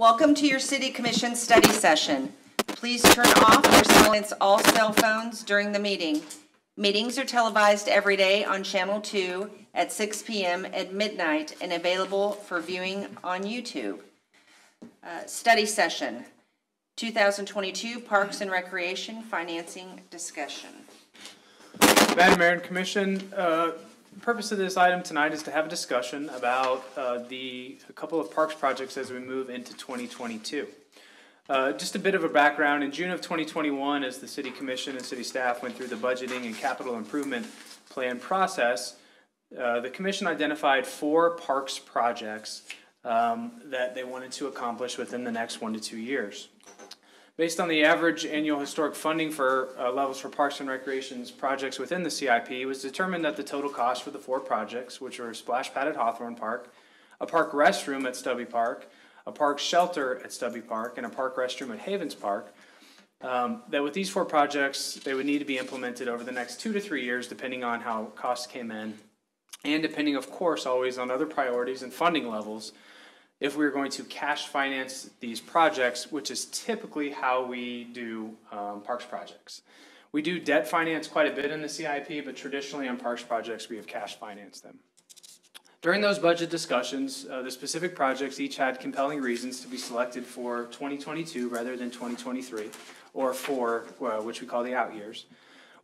Welcome to your City Commission study session. Please turn off or silence all cell phones during the meeting. Meetings are televised every day on Channel 2 at 6 p.m. at midnight and available for viewing on YouTube. Study session, 2022 Parks and Recreation Financing Discussion. Madam Mayor and Commission, the purpose of this item tonight is to have a discussion about a couple of parks projects as we move into 2022. Just a bit of a background. In June of 2021, as the City Commission and City staff went through the budgeting and capital improvement plan process, the Commission identified 4 parks projects that they wanted to accomplish within the next 1 to 2 years. Based on the average annual historic funding for levels for Parks and Recreation's projects within the CIP, it was determined that the total cost for the 4 projects, which were a splash pad at Hawthorne Park, a park restroom at Stubby Park, a park shelter at Stubby Park, and a park restroom at Havens Park, that with these 4 projects, they would need to be implemented over the next 2 to 3 years, depending on how costs came in, and depending, of course, always on other priorities and funding levels, if we were going to cash finance these projects, which is typically how we do parks projects. We do debt finance quite a bit in the CIP, but traditionally on parks projects, we have cash financed them. During those budget discussions, the specific projects each had compelling reasons to be selected for 2022 rather than 2023, or for which we call the out years.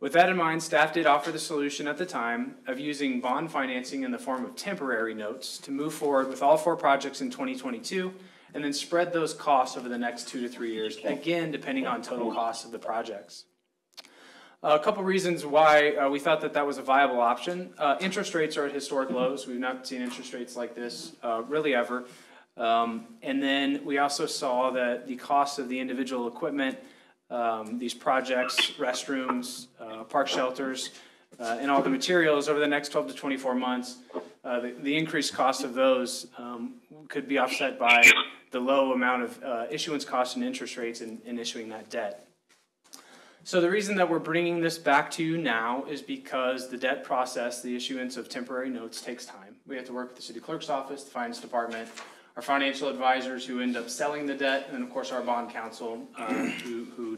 With that in mind, staff did offer the solution at the time of using bond financing in the form of temporary notes to move forward with all 4 projects in 2022 and then spread those costs over the next 2 to 3 years, again, depending on total costs of the projects. A couple reasons why we thought that was a viable option. Interest rates are at historic lows. We've not seen interest rates like this really ever. And then we also saw that the cost of the individual equipment, these projects, restrooms, park shelters, and all the materials over the next 12 to 24 months, the increased cost of those could be offset by the low amount of issuance costs and interest rates in issuing that debt. So the reason that we're bringing this back to you now is because the debt process, the issuance of temporary notes, takes time. We have to work with the city clerk's office, the finance department, our financial advisors who end up selling the debt, and of course our bond counsel who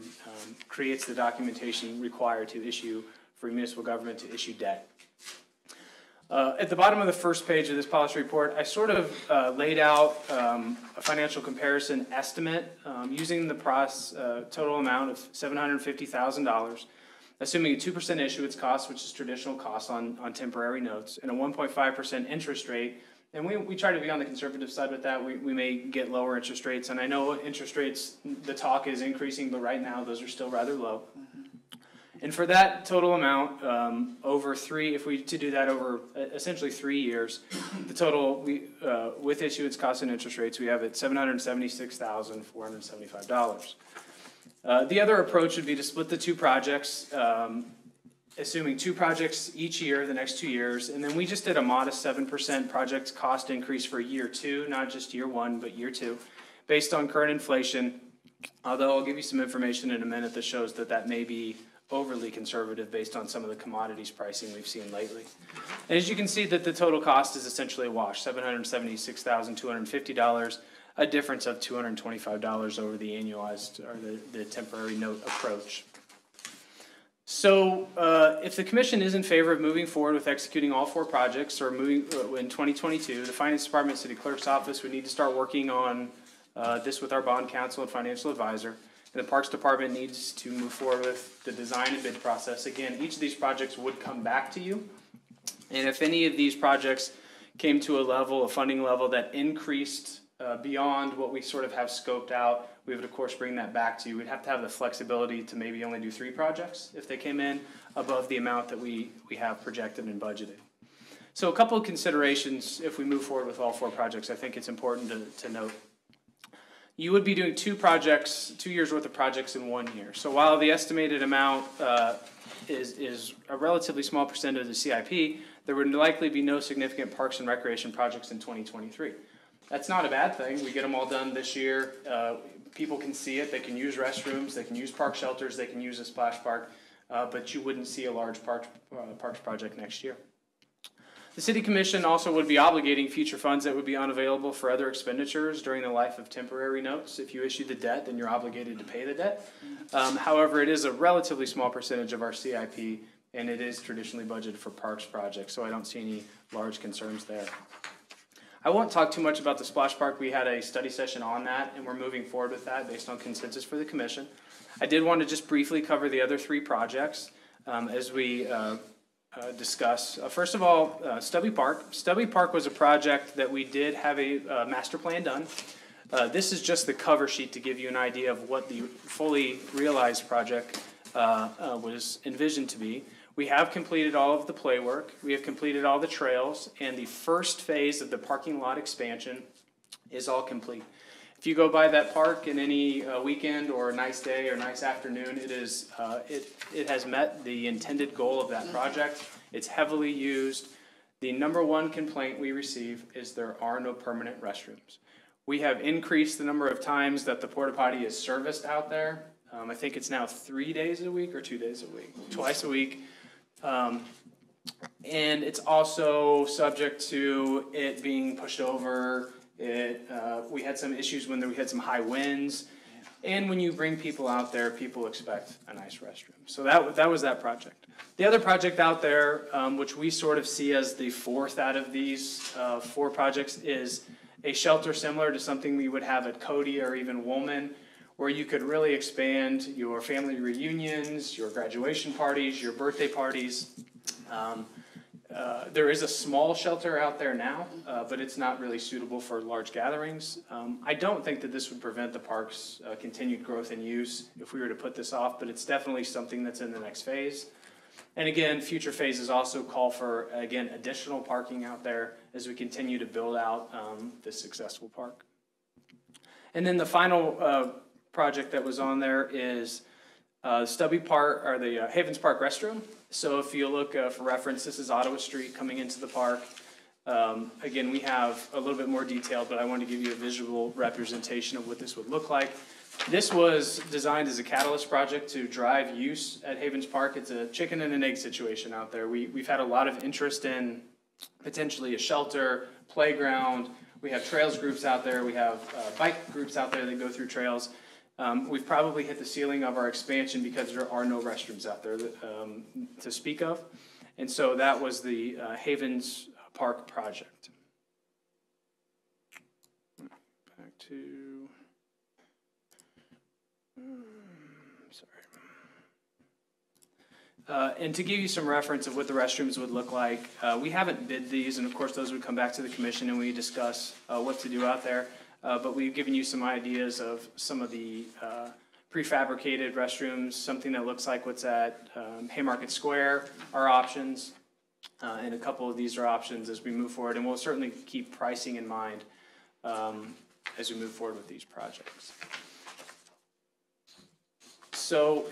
creates the documentation required to issue for municipal government to issue debt. At the bottom of the first page of this policy report, I sort of laid out a financial comparison estimate using the total amount of $750,000, assuming a 2% issuance cost, which is traditional cost on temporary notes, and a 1.5% interest rate. And we try to be on the conservative side with that. We may get lower interest rates, and I know interest rates, the talk is increasing, but right now those are still rather low. And for that total amount, over 3, if we to do that over essentially 3 years, the total with issuance costs and interest rates, we have at $776,475. The other approach would be to split the 2 projects, assuming 2 projects each year, the next 2 years, and then we just did a modest 7% project cost increase for year 2, not just year 1, but year 2, based on current inflation, although I'll give you some information in a minute that shows that may be overly conservative based on some of the commodities pricing we've seen lately. And as you can see, that the total cost is essentially a wash, $776,250, a difference of $225 over the annualized or the temporary note approach. So if the Commission is in favor of moving forward with executing all 4 projects or moving in 2022, the Finance Department, City Clerk's Office would need to start working on this with our bond counsel and financial advisor. And the Parks Department needs to move forward with the design and bid process. Again, each of these projects would come back to you. And if any of these projects came to a funding level that increased beyond what we sort of have scoped out, we would of course bring that back to you. We'd have to have the flexibility to maybe only do 3 projects if they came in above the amount that we have projected and budgeted. So a couple of considerations if we move forward with all 4 projects, I think it's important to note. You would be doing 2 projects, 2 years worth of projects in 1 year. So while the estimated amount is a relatively small percent of the CIP, there would likely be no significant parks and recreation projects in 2023. That's not a bad thing. We get them all done this year. People can see it. They can use restrooms. They can use park shelters. They can use a splash park. But you wouldn't see a large parks project next year. The City Commission also would be obligating future funds that would be unavailable for other expenditures during the life of temporary notes. If you issue the debt, then you're obligated to pay the debt. However, it is a relatively small percentage of our CIP, and it is traditionally budgeted for parks projects, so I don't see any large concerns there. I won't talk too much about the splash park. We had a study session on that, and we're moving forward with that based on consensus for the commission. I did want to just briefly cover the other 3 projects as we discuss. First of all, Stubby Park. Stubby Park was a project that we did have a master plan done. This is just the cover sheet to give you an idea of what the fully realized project was envisioned to be. We have completed all of the play work. We have completed all the trails, and the first phase of the parking lot expansion is all complete. If you go by that park in any weekend or a nice day or nice afternoon, it has met the intended goal of that project. It's heavily used. The number 1 complaint we receive is there are no permanent restrooms. We have increased the number of times that the porta potty is serviced out there. I think it's now 3 days a week or 2 days a week, twice a week. And it's also subject to it being pushed over. We had some issues when we had some high winds, and when you bring people out there, people expect a nice restroom. So that was that project. The other project out there, which we sort of see as the 4th out of these 4 projects, is a shelter similar to something we would have at Cody or even Woolman, where you could really expand your family reunions, your graduation parties, your birthday parties. There is a small shelter out there now, but it's not really suitable for large gatherings. I don't think that this would prevent the park's continued growth and use if we were to put this off, but it's definitely something that's in the next phase. And again, future phases also call for, again, additional parking out there as we continue to build out this successful park. And then the final project that was on there is Stubby Park, or the Havens Park restroom. So if you look for reference, this is Ottawa Street coming into the park. Again, we have a little bit more detail, but I want to give you a visual representation of what this would look like. This was designed as a catalyst project to drive use at Havens Park. It's a chicken and an egg situation out there. We've had a lot of interest in potentially a shelter, playground. We have trails groups out there. We have bike groups out there that go through trails. We've probably hit the ceiling of our expansion because there are no restrooms out there to speak of. And so that was the Havens Park project. Back to, and to give you some reference of what the restrooms would look like, we haven't bid these, and of course those would come back to the commission and we discuss what to do out there. But we've given you some ideas of some of the prefabricated restrooms, something that looks like what's at Haymarket Square are options, and a couple of these are options as we move forward. And we'll certainly keep pricing in mind as we move forward with these projects. So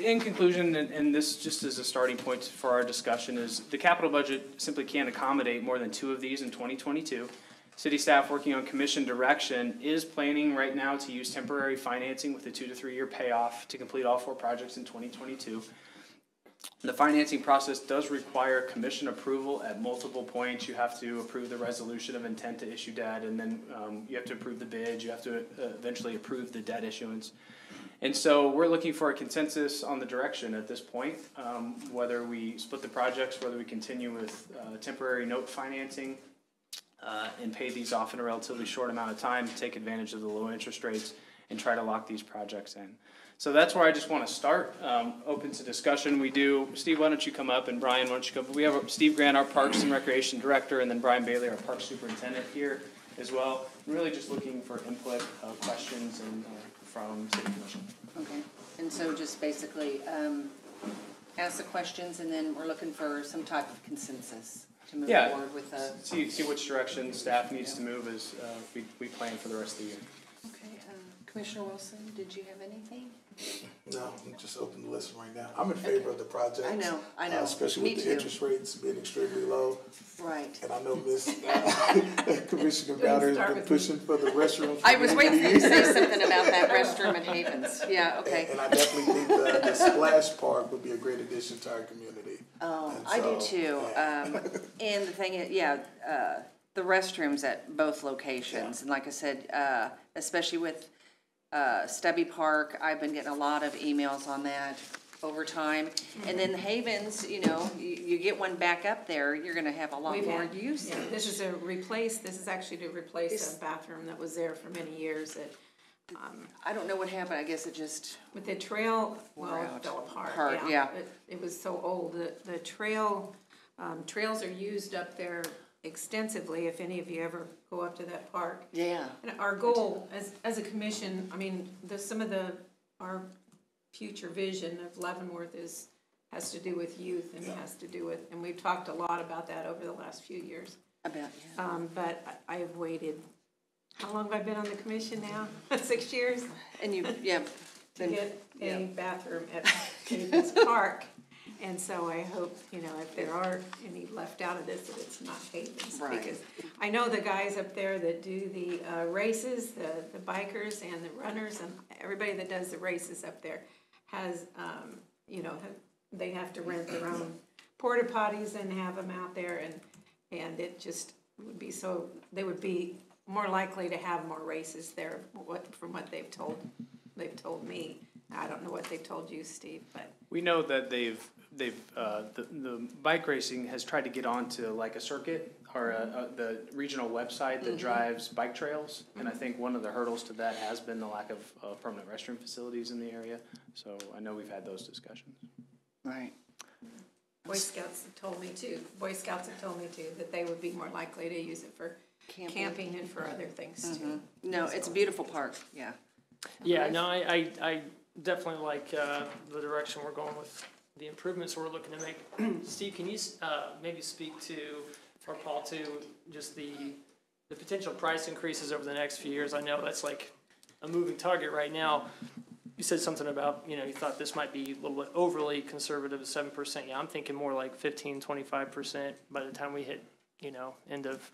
in conclusion, and this just as a starting point for our discussion, is the capital budget simply can't accommodate more than 2 of these in 2022. City staff working on commission direction is planning right now to use temporary financing with a 2 to 3 year payoff to complete all 4 projects in 2022. The financing process does require commission approval at multiple points. You have to approve the resolution of intent to issue debt, and then you have to approve the bid. You have to eventually approve the debt issuance. And so we're looking for a consensus on the direction at this point, whether we split the projects, whether we continue with temporary note financing, and pay these off in a relatively short amount of time to take advantage of the low interest rates and try to lock these projects in. So that's where I just want to start, open to discussion. We do, Steve, why don't you come up, and Brian, why don't you come up? We have Steve Grant, our Parks and Recreation Director, and then Brian Bailey, our Parks Superintendent here as well. We're really just looking for input, questions, and from City Commission. Okay, and so just basically ask the questions, and then we're looking for some type of consensus to move forward with the... See which direction staff needs to move as we plan for the rest of the year. Okay, Commissioner Wilson, did you have anything? No, I'm just open to listen right now. I'm in favor of the project. I know. Especially with the interest rates being extremely low. Right. And I know Miss Commissioner Bowder has been pushing for the restroom. I was waiting for you to say something about that restroom at Havens. Yeah, okay. And I definitely think the Splash Park would be a great addition to our community. Oh, And I do so, too. yeah. And the thing is, the restrooms at both locations. And like I said, especially with Stubby Park, I've been getting a lot of emails on that over time. And then Havens, you get one back up there, you're gonna have a lot more use. Yeah, this is actually to replace a bathroom that was there for many years that, I don't know what happened. I guess it just, with the trail, Wore it out. fell apart. Yeah. It was so old. The trails are used up there extensively, if any of you ever go up to that park. yeah. And our goal as a commission, our future vision of Leavenworth has to do with youth and we've talked a lot about that over the last few years. About, But I have waited, how long have I been on the commission now? 6 years? And you, To get a bathroom at Havens Park. And so I hope, if there are any left out of this, that it's not Havens. Right. Because I know the guys up there that do the races, the bikers and the runners, and everybody that does the races up there has, they have to rent their own porta potties and have them out there, and it just would be so, they would be more likely to have more races there, from what they've told me. I don't know what they've told you, Steve, but We know that the bike racing has tried to get onto like a circuit or the regional website that drives bike trails, and I think one of the hurdles to that has been the lack of permanent restroom facilities in the area. So I know we've had those discussions. right. Boy Scouts have told me too that they would be more likely to use it for camping and for other things too. No, it's a beautiful park, yeah. Yeah, no, I definitely like the direction we're going with the improvements we're looking to make. Steve, can you maybe speak to, or Paul, to just the potential price increases over the next few years? I know that's like a moving target right now. You said something about, you thought this might be a little bit overly conservative at 7%. Yeah, I'm thinking more like 15-25% by the time we hit, end of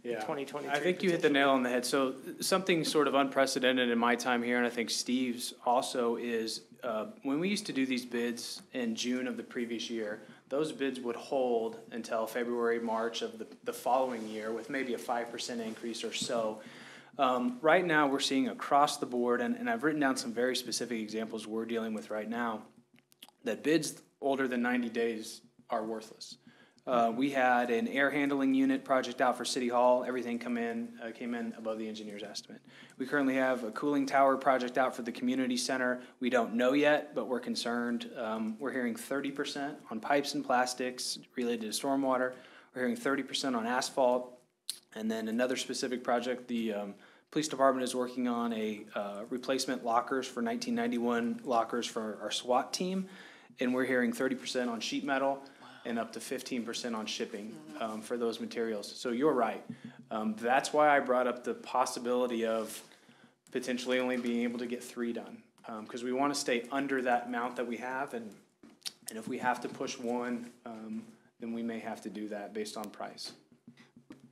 2023. I think you hit the nail on the head. So something sort of unprecedented in my time here, and I think Steve's also, is when we used to do these bids in June of the previous year, those bids would hold until February, March of the following year with maybe a 5% increase or so. Right now, we're seeing across the board, and I've written down some very specific examples we're dealing with right now, that bids older than 90 days are worthless. We had an air handling unit project out for City Hall. Everything came in above the engineer's estimate. We currently have a cooling tower project out for the community center. We don't know yet, but we're concerned. We're hearing 30% on pipes and plastics related to stormwater. We're hearing 30% on asphalt. And then another specific project, the police department is working on a replacement lockers for 1991 lockers for our SWAT team. And we're hearing 30% on sheet metal and up to 15% on shipping for those materials. So you're right. That's why I brought up the possibility of potentially only being able to get 3 done. Because we want to stay under that amount that we have. And if we have to push 1, then we may have to do that based on price.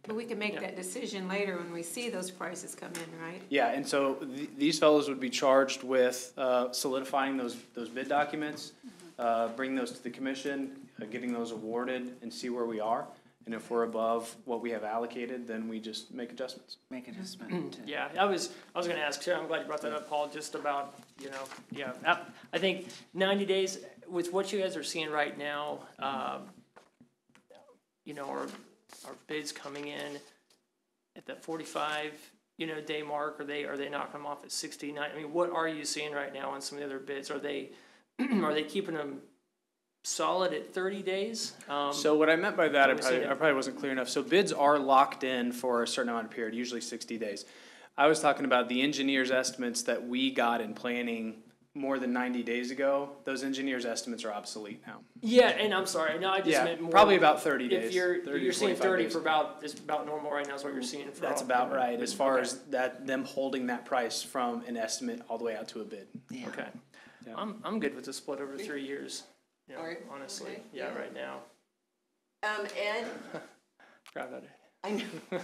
But we can make that decision later when we see those prices come in, right? Yeah, and so these fellows would be charged with solidifying those bid documents, bring those to the commission, getting those awarded, and see where we are. And if we're above what we have allocated, then we just make adjustments. Make an adjustment. Yeah, I was going to ask, Sarah, I'm glad you brought that up, Paul, just about, I think 90 days, with what you guys are seeing right now, our bids coming in at that 45, day mark, are they knocking them off at 69? I mean, what are you seeing right now on some of the other bids? Are they keeping them solid at 30 days? So what I meant by that, I probably wasn't clear enough. So bids are locked in for a certain amount of period, usually 60 days. I was talking about the engineer's estimates that we got in planning more than 90 days ago. Those engineers' estimates are obsolete now. Yeah, and I'm sorry. No, I just meant more. Probably about 30 days. If you're seeing 30 for it's about normal right now is what you're seeing. That's about right, as far as them holding that price from an estimate all the way out to a bid. Yeah. Okay. Yeah. I'm good with the split over 3 years. Alright. Honestly. Okay. Yeah, right now. Ed, Grab that. I know.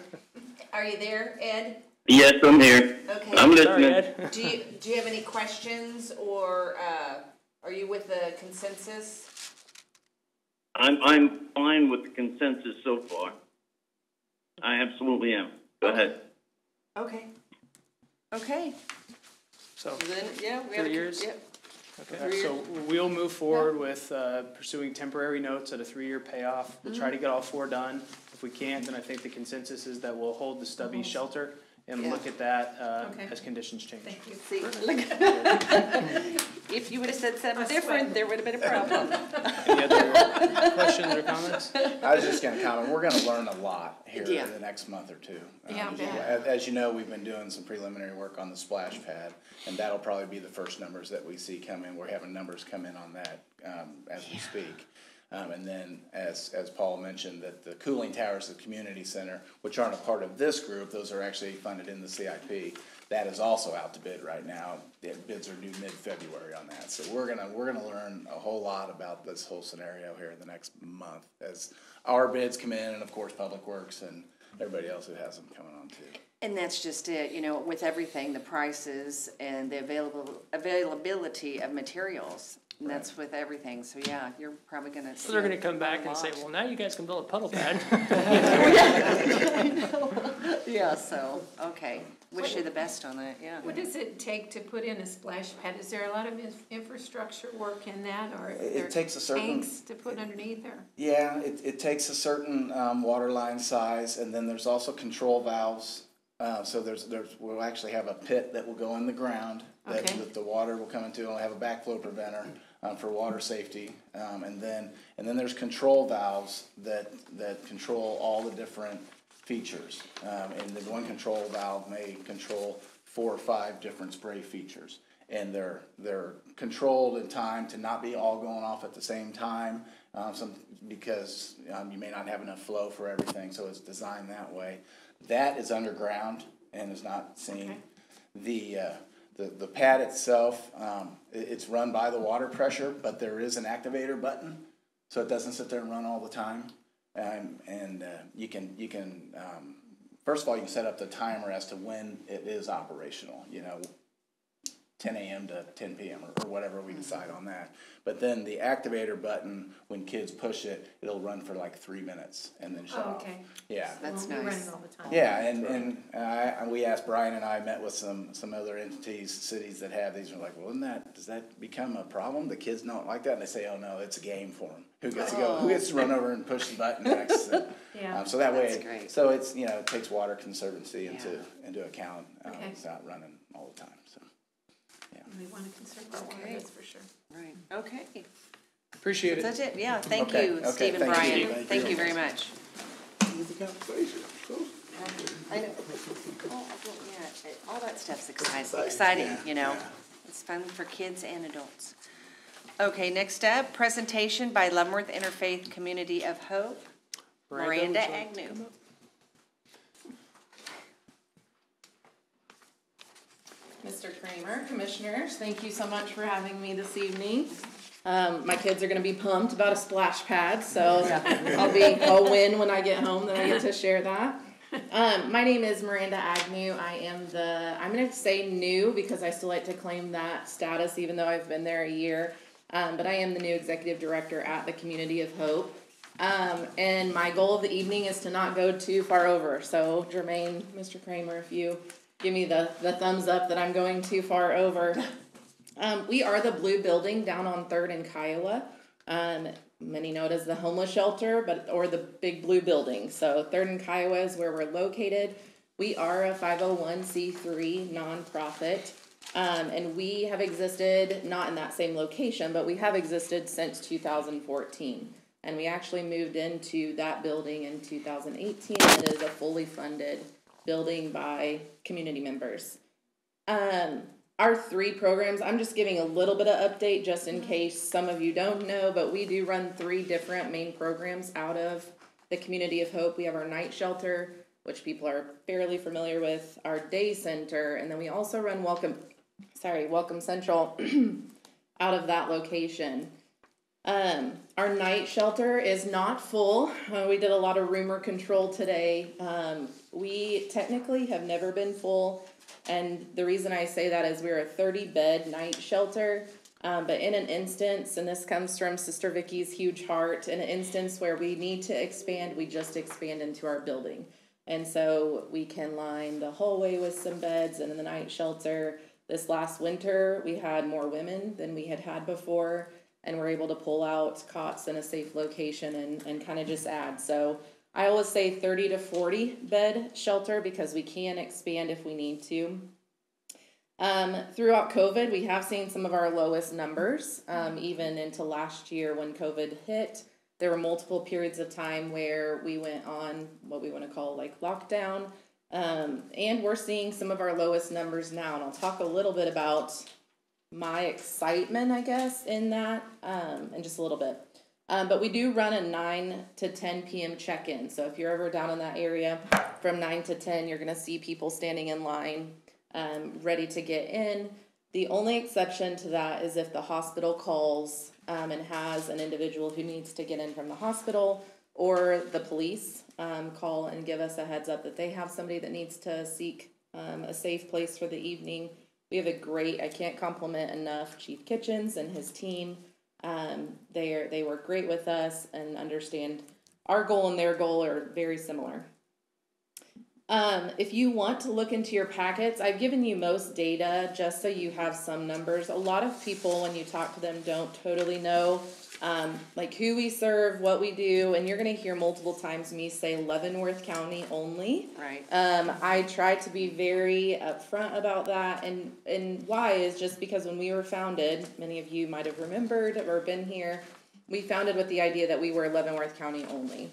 Are you there, Ed? Yes, I'm here. Okay. I'm listening. Sorry, Ed. Do you have any questions, or are you with the consensus? I'm fine with the consensus so far. I absolutely am. Go ahead. Okay. Okay. So, Then, yeah, we 3 years? Yep. Okay, so we'll move forward with pursuing temporary notes at a 3-year payoff. We'll try to get all 4 done. If we can't, then I think the consensus is that we'll hold the stubby shelter and Yeah. look at that Okay. as conditions change. Thank you. See, look. If you would have said something different, there would have been a problem. Any other questions or comments? I was just gonna comment, we're gonna learn a lot here Yeah. in the next month or two. Yeah, I bet. As you know, we've been doing some preliminary work on the splash pad, and that'll probably be the first numbers that we see come in. We're having numbers come in on that, as we speak. And then, as Paul mentioned, that the cooling towers at the community center, which aren't a part of this group, those are actually funded in the CIP. That is also out to bid right now. The bids are due mid-February on that. So we're gonna learn a whole lot about this whole scenario here in the next month as our bids come in, and of course Public Works and everybody else who has them coming on too. And that's just it, you know, with everything, the prices and the availability of materials. And that's with everything, so yeah, you're probably gonna see. So they're gonna come back and say, well, now you guys can build a puddle pad. Yeah, so, okay, wish you the best on that, yeah. What does it take to put in a splash pad? Is there a lot of infrastructure work in that, or are there takes a certain- tanks to put underneath, or? Yeah, it takes a certain water line size, and then there's also control valves. So we'll actually have a pit that will go in the ground that the water will come into, and we'll have a backflow preventer for water safety. And then there's control valves that control all the different features. And the one control valve may control 4 or 5 different spray features. And they're controlled in time to not be all going off at the same time, because you may not have enough flow for everything, so it's designed that way. That is underground and is not seen. Okay. The pad itself, it's run by the water pressure, but there is an activator button, so it doesn't sit there and run all the time. And you can first of all, you can set up the timer as to when it is operational. 10 a.m. to 10 p.m. or whatever we decide on that. But then the activator button, when kids push it, it'll run for like 3 minutes and then shut off. Yeah. That's We're nice. running all the time. Yeah, and we asked, Brian and I met with some other entities, cities that have these. We're like, well, does that become a problem? The kids don't like that, and they say, oh no, it's a game for them. Who gets to go? Who gets to run over and push the button next? Yeah. So that way, That's great. so it's it takes water conservancy into account. It's not running all the time. So. We want to conserve our water, that's for sure. Right, okay. Appreciate it. That's it, yeah, thank Okay, you, okay, Steve and thank Brian. you. Thank you very much. Easy conversation. Cool. I know. All that stuff's exciting, Yeah. It's fun for kids and adults. Okay, next up, presentation by Leavenworth Interfaith Community of Hope, Miranda would you like to Agnew. come up? Mr. Kramer, Commissioners, thank you so much for having me this evening. My kids are going to be pumped about a splash pad, so I'll win when I get home that I get to share that. My name is Miranda Agnew. I'm going to say new because I still like to claim that status even though I've been there a year. But I am the new Executive Director at the Community of Hope. And my goal of the evening is to not go too far over. So Jermaine, Mr. Kramer, if you give me the thumbs up that I'm going too far over. We are the blue building down on 3rd and Kiowa. Many know it as the homeless shelter, or the big blue building. So 3rd and Kiowa is where we're located. We are a 501c3 nonprofit. And we have existed, not in that same location, but we have existed since 2014. And we actually moved into that building in 2018. It is a fully funded building by community members. Our 3 programs, I'm just giving a little bit of update just in case some of you don't know, but we do run 3 different main programs out of the Community of Hope. We have our night shelter, which people are fairly familiar with, our day center, and then we also run Welcome Central out of that location. Our night shelter is not full. We did a lot of rumor control today. We technically have never been full, and the reason I say that is we're a 30-bed night shelter. But in an instance, and this comes from Sister Vicky's huge heart, in an instance where we need to expand, we just expand into our building. And so we can line the hallway with some beds, and in the night shelter. This last winter, we had more women than we had before, and we're able to pull out cots in a safe location and kind of just add. So I always say 30 to 40 bed shelter because we can expand if we need to. Throughout COVID, we have seen some of our lowest numbers, even into last year when COVID hit. There were multiple periods of time where we went on what we want to call like lockdown, and we're seeing some of our lowest numbers now. And I'll talk a little bit about my excitement, I guess, in that in just a little bit. But we do run a 9 to 10 p.m. check-in. So if you're ever down in that area from 9 to 10, you're going to see people standing in line ready to get in. The only exception to that is if the hospital calls and has an individual who needs to get in from the hospital, or the police call and give us a heads up that they have somebody that needs to seek a safe place for the evening. We have a great, I can't compliment enough, Chief Kitchens and his team. They work great with us and understand our goal and their goal are very similar. If you want to look into your packets, I've given you most data just so you have some numbers. A lot of people, when you talk to them, don't totally know like who we serve, what we do, and you're going to hear multiple times me say Leavenworth County only. Right. I try to be very upfront about that, and why is just because when we were founded, many of you might have remembered or been here, we founded with the idea that we were Leavenworth County only.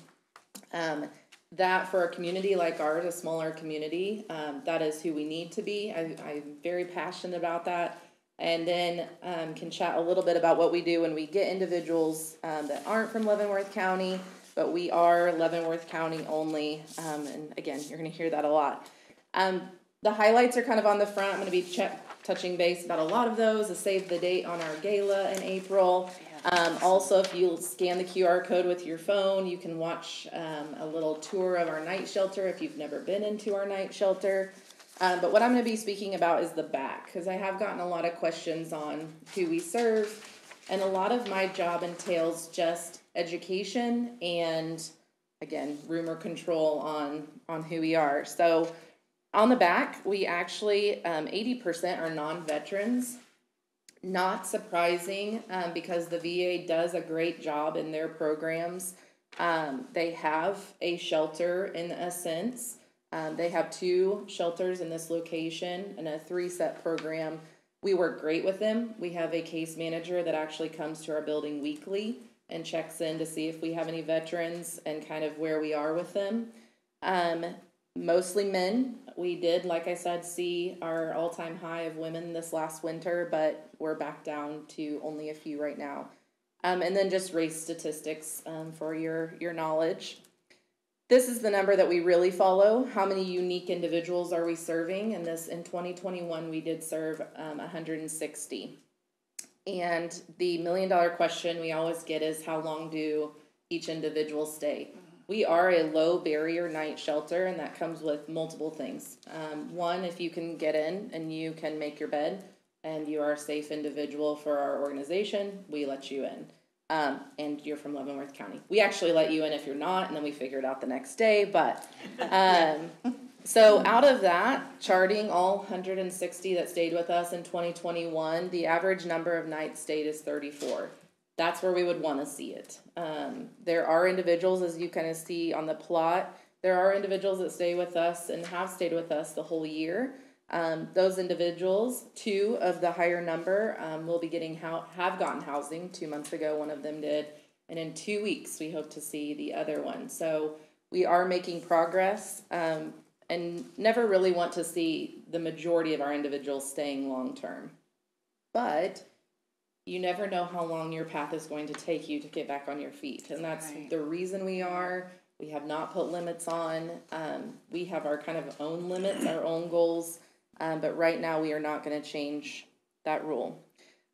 That for a community like ours, a smaller community, that is who we need to be. I'm very passionate about that. And then can chat a little bit about what we do when we get individuals that aren't from Leavenworth County, but we are Leavenworth County only. And again, you're going to hear that a lot. The highlights are kind of on the front. I'm going to be touching base about a lot of those. A save the date on our gala in April. Also, if you scan the QR code with your phone, you can watch a little tour of our night shelter if you've never been into our night shelter. But what I'm going to be speaking about is the back, because I have gotten a lot of questions on who we serve, and a lot of my job entails just education and, again, rumor control on who we are. So on the back, we actually, 80% are non-veterans. Not surprising, because the VA does a great job in their programs. They have a shelter in a sense. They have 2 shelters in this location and a 3-set program. We work great with them. We have a case manager that actually comes to our building weekly and checks in to see if we have any veterans and kind of where we are with them. Mostly men. We did, like I said, see our all-time high of women this last winter, but we're back down to only a few right now. And then just race statistics for your knowledge. This is the number that we really follow. How many unique individuals are we serving? And this in 2021, we did serve 160. And the $1 million question we always get is, how long do each individual stay? We are a low barrier night shelter, and that comes with multiple things. One, if you can get in and you can make your bed and you are a safe individual for our organization, we let you in. And you're from Leavenworth County. We actually let you in if you're not, and then we figure it out the next day. But so out of that, charting all 160 that stayed with us in 2021, the average number of nights stayed is 34. That's where we would want to see it. There are individuals, as you kind of see on the plot, there are individuals that stay with us and have stayed with us the whole year. Those individuals, 2 of the higher number, will be getting have gotten housing. 2 months ago, one of them did. And in 2 weeks, we hope to see the other one. So we are making progress and never really want to see the majority of our individuals staying long term. But you never know how long your path is going to take you to get back on your feet. And that's right. The reason we have not put limits on. We have our kind of own limits, our own goals. But right now we are not going to change that rule.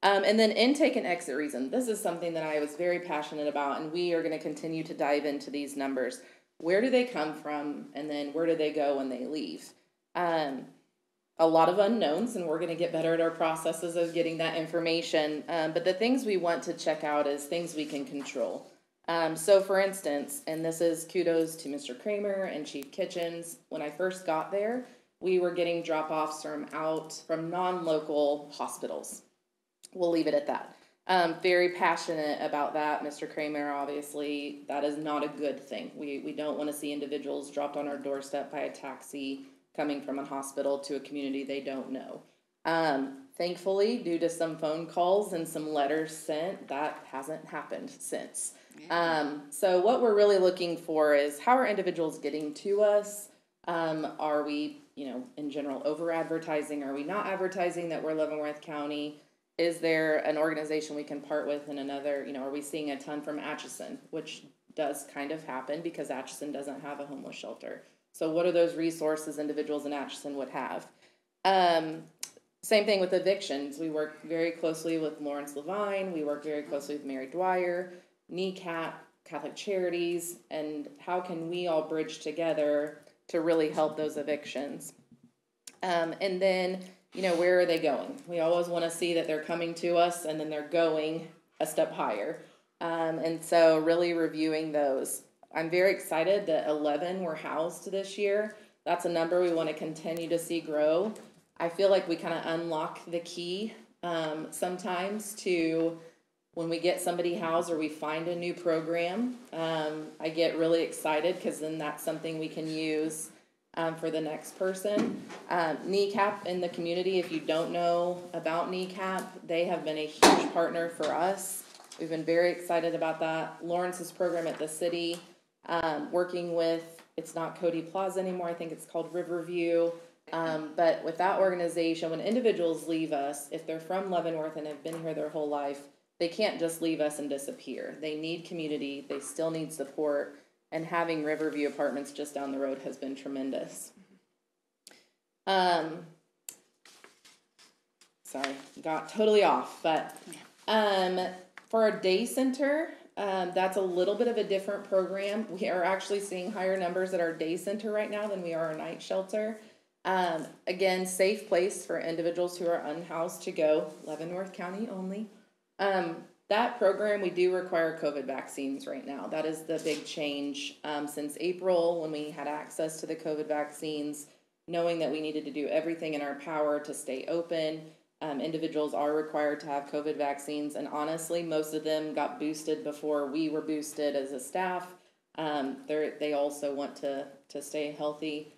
And then intake and exit reason. This is something that I was very passionate about, and we are going to continue to dive into these numbers. Where do they come from? And then where do they go when they leave? A a lot of unknowns, and we're going to get better at our processes of getting that information. But the things we want to check out is things we can control. So for instance, and this is kudos to Mr. Kramer and Chief Kitchens, when I first got there, we were getting drop-offs from non-local hospitals. We'll leave it at that. Very passionate about that. Mr. Kramer, obviously, that is not a good thing. We don't want to see individuals dropped on our doorstep by a taxi coming from a hospital to a community they don't know. Thankfully, due to some phone calls and some letters sent, that hasn't happened since. So what we're really looking for is, how are individuals getting to us? Are we, in general, over-advertising? Are we not advertising that we're Leavenworth County? Is there an organization we can part with in another? Are we seeing a ton from Atchison, which does kind of happen because Atchison doesn't have a homeless shelter. So what are those resources individuals in Atchison would have? Same thing with evictions. We work very closely with Lawrence Levine. We work very closely with Mary Dwyer, NECAP, Catholic Charities, and how can we all bridge together to really help those evictions? And then, where are they going? We always want to see that they're coming to us and then they're going a step higher. And so really reviewing those. I'm very excited that 11 were housed this year. That's a number we want to continue to see grow. I feel like we kind of unlock the key sometimes to when we get somebody housed or we find a new program. I get really excited because then that's something we can use for the next person. NECAP in the community, if you don't know about NECAP, they have been a huge partner for us. We've been very excited about that. Lawrence's program at the city, working with, it's not Cody Plaza anymore, I think it's called Riverview. But with that organization, when individuals leave us, if they're from Leavenworth and have been here their whole life, they can't just leave us and disappear. They need community, they still need support, and having Riverview Apartments just down the road has been tremendous. Sorry, got totally off, but for our day center, that's a little bit of a different program. We are actually seeing higher numbers at our day center right now than we are our night shelter. Again, safe place for individuals who are unhoused to go, Leavenworth County only. That program, we do require COVID vaccines right now. That is the big change since April when we had access to the COVID vaccines, knowing that we needed to do everything in our power to stay open. Individuals are required to have COVID vaccines, and honestly, most of them got boosted before we were boosted as a staff. They also want to stay healthy.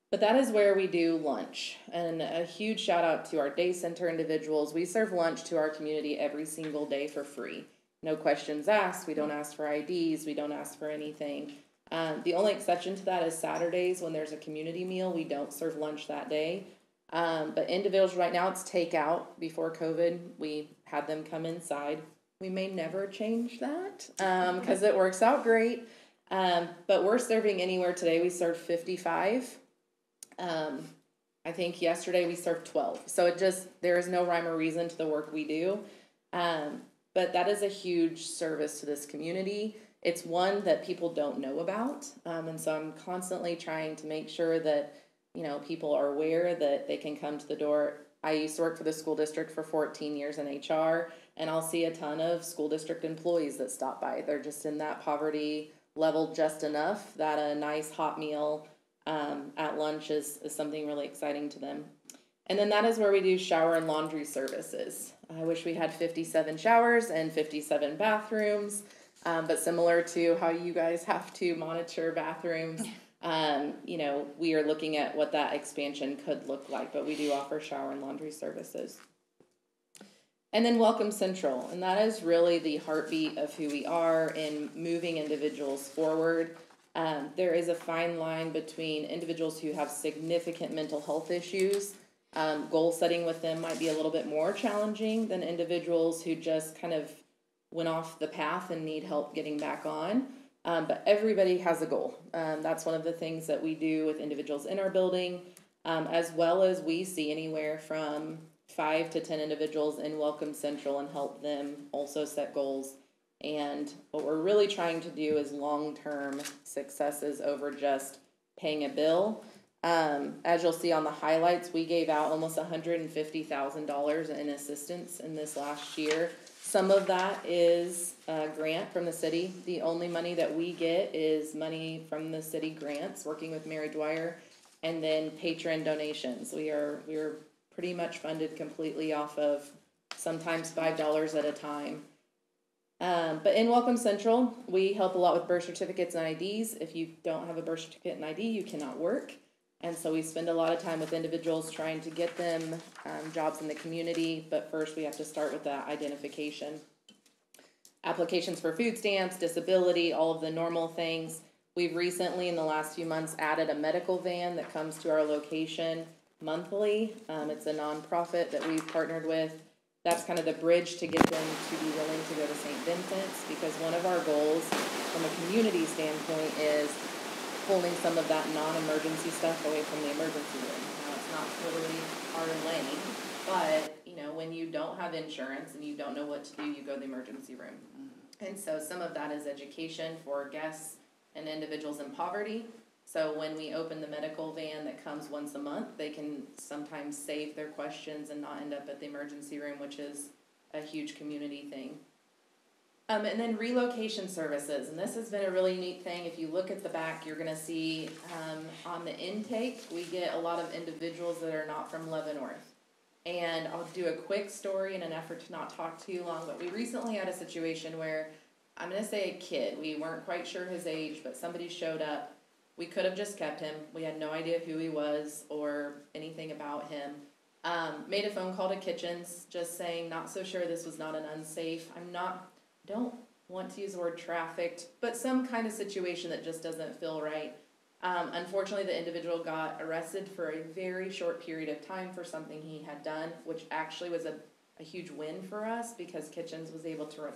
But that is where we do lunch. And a huge shout out to our day center individuals. We serve lunch to our community every single day for free. No questions asked. We don't ask for IDs. We don't ask for anything. The only exception to that is Saturdays when there's a community meal. We don't serve lunch that day. But individuals right now, it's takeout. Before COVID, we had them come inside. We may never change that because it works out great. But we're serving anywhere today. We served 55. I think yesterday we served 12. So there is no rhyme or reason to the work we do. But that is a huge service to this community. It's one that people don't know about. And so I'm constantly trying to make sure that, people are aware that they can come to the door. I used to work for the school district for 14 years in HR, and I'll see a ton of school district employees that stop by. They're just in that poverty level just enough that a nice hot meal at lunch is something really exciting to them. And then that is where we do shower and laundry services. I wish we had 57 showers and 57 bathrooms, but similar to how you guys have to monitor bathrooms, we are looking at what that expansion could look like, but we do offer shower and laundry services. And then Welcome Central, and that is really the heartbeat of who we are in moving individuals forward. There is a fine line between individuals who have significant mental health issues. Goal setting with them might be a little bit more challenging than individuals who just kind of went off the path and need help getting back on. But everybody has a goal. That's one of the things that we do with individuals in our building, as well as we see anywhere from 5 to 10 individuals in Welcome Central and help them also set goals. And what we're really trying to do is long-term successes over just paying a bill. As you'll see on the highlights, we gave out almost $150,000 in assistance in this last year. Some of that is a grant from the city. The only money that we get is money from the city grants, working with Mary Dwyer, and then patron donations. We are pretty much funded completely off of sometimes $5 at a time. But in Welcome Central, we help a lot with birth certificates and IDs. If you don't have a birth certificate and ID, you cannot work. And so we spend a lot of time with individuals trying to get them jobs in the community. But first, we have to start with that identification. Applications for food stamps, disability, all of the normal things. We've recently, in the last few months, added a medical van that comes to our location monthly. It's a nonprofit that we've partnered with. That's kind of the bridge to get them to be willing to go to St. Vincent's, because one of our goals from a community standpoint is pulling some of that non-emergency stuff away from the emergency room. Now, it's not totally our lane, but, you know, when you don't have insurance and you don't know what to do, you go to the emergency room. And so some of that is education for guests and individuals in poverty. So when we open the medical van that comes once a month, they can sometimes save their questions and not end up at the emergency room, which is a huge community thing. And then Relocation Services, and this has been a really neat thing. If you look at the back, you're going to see on the intake, we get a lot of individuals that are not from Leavenworth. And I'll do a quick story in an effort to not talk too long, but we recently had a situation where, I'm going to say a kid, we weren't quite sure his age, but somebody showed up. We could have just kept him. We had no idea who he was or anything about him. Made a phone call to Kitchens, just saying, not so sure this was not an unsafe. Don't want to use the word trafficked, but some kind of situation that just doesn't feel right. Unfortunately, the individual got arrested for a very short period of time for something he had done, which actually was a huge win for us because Kitchens was able to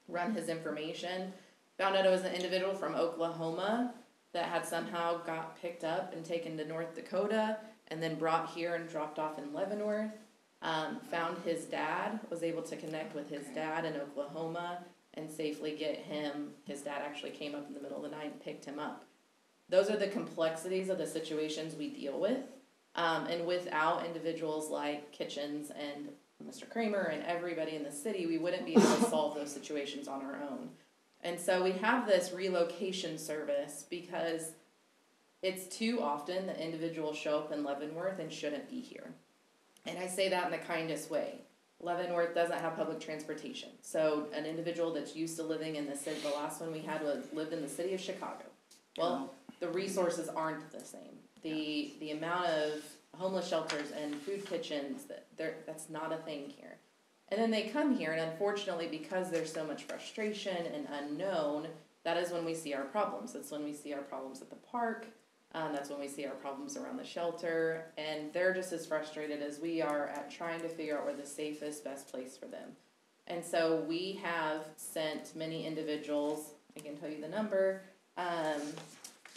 run his information. Found out it was an individual from Oklahoma that had somehow got picked up and taken to North Dakota and then brought here and dropped off in Leavenworth. Found his dad, was able to connect with his dad in Oklahoma and safely get him. His dad actually came up in the middle of the night and picked him up. Those are the complexities of the situations we deal with. And without individuals like Kitchens and Mr. Kramer and everybody in the city, we wouldn't be able to solve those situations on our own. And so we have this relocation service because it's too often that individuals show up in Leavenworth and shouldn't be here. And I say that in the kindest way. Leavenworth doesn't have public transportation. So an individual that's used to living in the city, the last one we had lived in the city of Chicago. Well, the resources aren't the same. The amount of homeless shelters and food kitchens, that's not a thing here. And then they come here, and unfortunately, because there's so much frustration and unknown, that is when we see our problems. That's when we see our problems at the park. That's when we see our problems around the shelter. And they're just as frustrated as we are at trying to figure out where the safest, best place for them. And so we have sent many individuals, I can tell you the number,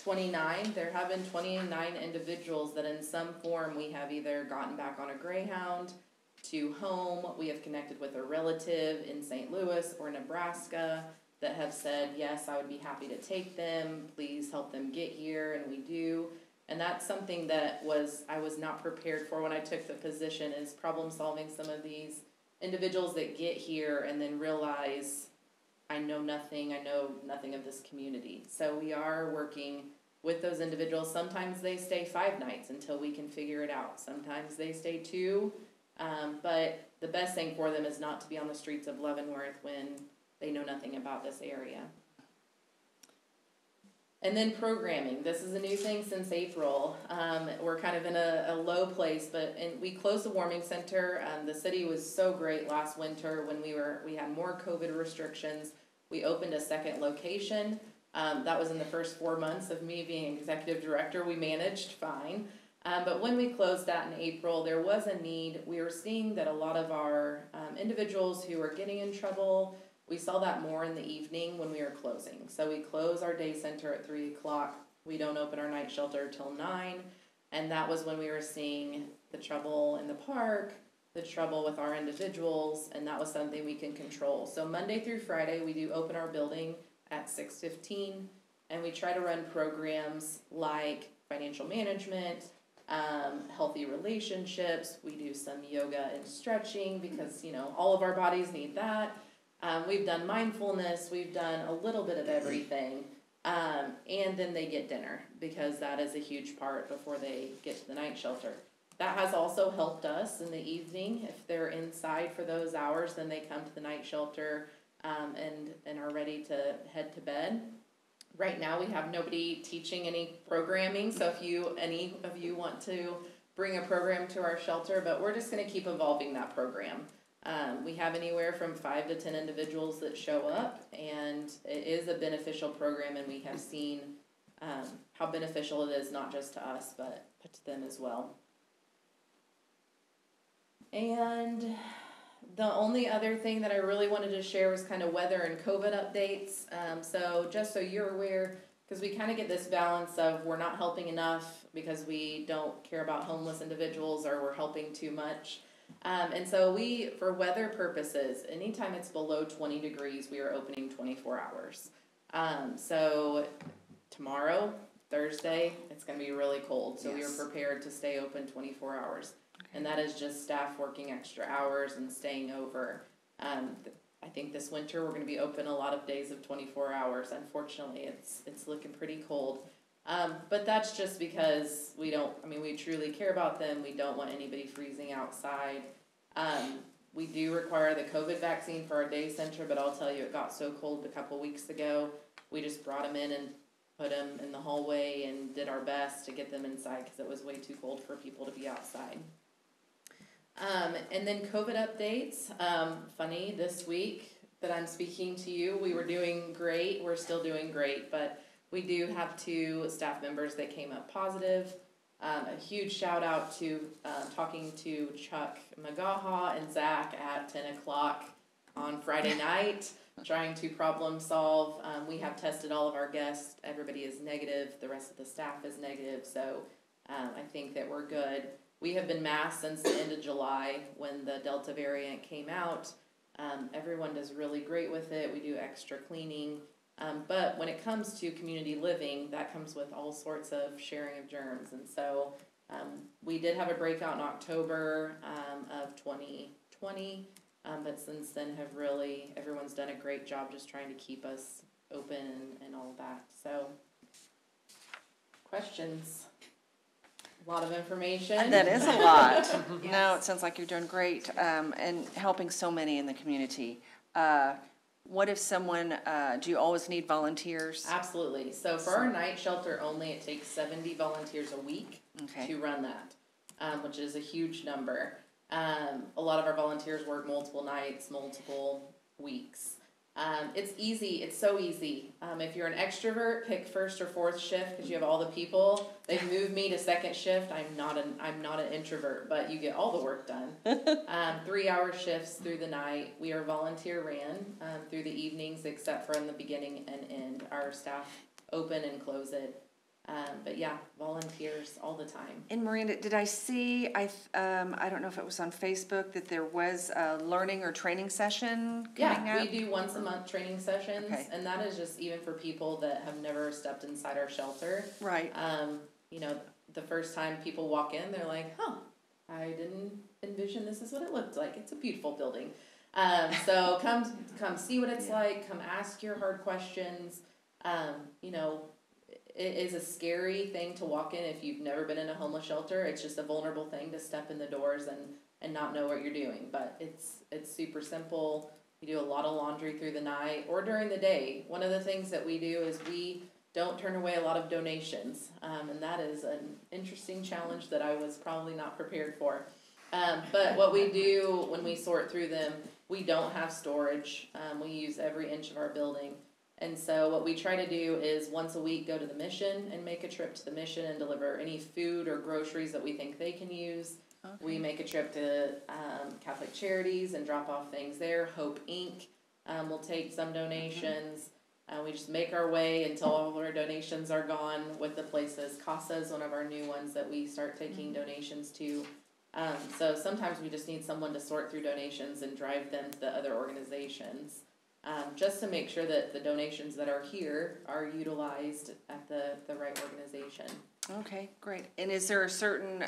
29. There have been 29 individuals that in some form we have either gotten back on a Greyhound to home. We have connected with a relative in St. Louis or Nebraska that have said, yes, I would be happy to take them. Please help them get here, and we do. And that's something that I was not prepared for when I took the position, is problem solving some of these individuals that get here and then realize I know nothing of this community. So we are working with those individuals. Sometimes they stay 5 nights until we can figure it out. Sometimes they stay 2. But the best thing for them is not to be on the streets of Leavenworth when they know nothing about this area. And then programming. This is a new thing since April. We're kind of in a low place, but we closed the warming center. The city was so great last winter when we had more COVID restrictions. We opened a second location. That was in the first 4 months of me being executive director. We managed fine. But when we closed that in April, there was a need. We were seeing that a lot of our individuals who were getting in trouble, we saw that more in the evening when we were closing. So we close our day center at 3 o'clock. We don't open our night shelter till 9. And that was when we were seeing the trouble in the park, the trouble with our individuals, and that was something we can control. So Monday through Friday, we do open our building at 6:15, and we try to run programs like financial management, healthy relationships. We do some yoga and stretching because, you know, all of our bodies need that. We've done mindfulness. We've done a little bit of everything. And then they get dinner because that is a huge part before they get to the night shelter. That has also helped us in the evening. If they're inside for those hours, then they come to the night shelter and are ready to head to bed. Right now we have nobody teaching any programming, so if any of you want to bring a program to our shelter, but we're just going to keep evolving that program. We have anywhere from 5 to 10 individuals that show up, and it is a beneficial program, and we have seen how beneficial it is, not just to us, but to them as well. And the only other thing that I really wanted to share was kind of weather and COVID updates. So just so you're aware, because we kind of get this balance of we're not helping enough because we don't care about homeless individuals or we're helping too much. And so for weather purposes, anytime it's below 20 degrees, we are opening 24 hours. So tomorrow, Thursday, it's going to be really cold. So we are prepared to stay open 24 hours. And that is just staff working extra hours and staying over. I think this winter we're going to be open a lot of days of 24 hours. Unfortunately, it's looking pretty cold. But that's just because we truly care about them. We don't want anybody freezing outside. We do require the COVID vaccine for our day center, but I'll tell you, it got so cold a couple weeks ago. We just brought them in and put them in the hallway and did our best to get them inside because it was way too cold for people to be outside. And then COVID updates. Funny, this week that I'm speaking to you, we were doing great. We're still doing great, but we do have 2 staff members that came up positive. A huge shout out to talking to Chuck Magaha and Zach at 10 o'clock on Friday night, trying to problem solve. We have tested all of our guests. Everybody is negative. The rest of the staff is negative. So I think that we're good. We have been masked since the end of July when the Delta variant came out. Everyone does really great with it. We do extra cleaning. But when it comes to community living, that comes with all sorts of sharing of germs. And so we did have a breakout in October of 2020. But since then everyone's done a great job just trying to keep us open and all that. So, questions? A lot of information. That is a lot. Yes. No, it sounds like you're doing great and helping so many in the community. What if someone, do you always need volunteers? Absolutely. So for our night shelter only, it takes 70 volunteers a week to run that, which is a huge number. A lot of our volunteers work multiple nights, multiple weeks. It's easy. It's so easy. If you're an extrovert, pick first or fourth shift because you have all the people. They've moved me to second shift. I'm not an introvert, but you get all the work done. 3-hour shifts through the night. We are volunteer ran through the evenings, except for in the beginning and end. Our staff open and close it. But yeah, volunteers all the time. And Miranda, did I see, I don't know if it was on Facebook, that there was a learning or training session coming up? We do once a month training sessions, and that is just even for people that have never stepped inside our shelter. Right. The first time people walk in, they're like, I didn't envision this is what it looked like. It's a beautiful building. So come see what it's like, come ask your hard questions. It is a scary thing to walk in if you've never been in a homeless shelter. It's just a vulnerable thing to step in the doors and not know what you're doing. But it's super simple. We do a lot of laundry through the night or during the day. One of the things that we do is we don't turn away a lot of donations. And that is an interesting challenge that I was probably not prepared for. But what we do when we sort through them, we don't have storage. We use every inch of our building. And so what we try to do is once a week go to the mission and make a trip to the mission and deliver any food or groceries that we think they can use. Okay. We make a trip to Catholic Charities and drop off things there. Hope Inc. Will take some donations. We just make our way until all of our donations are gone with the places. CASA is one of our new ones that we start taking donations to. So sometimes we just need someone to sort through donations and drive them to the other organizations. Just to make sure that the donations that are here are utilized at the right organization. Okay, great. And is there a certain,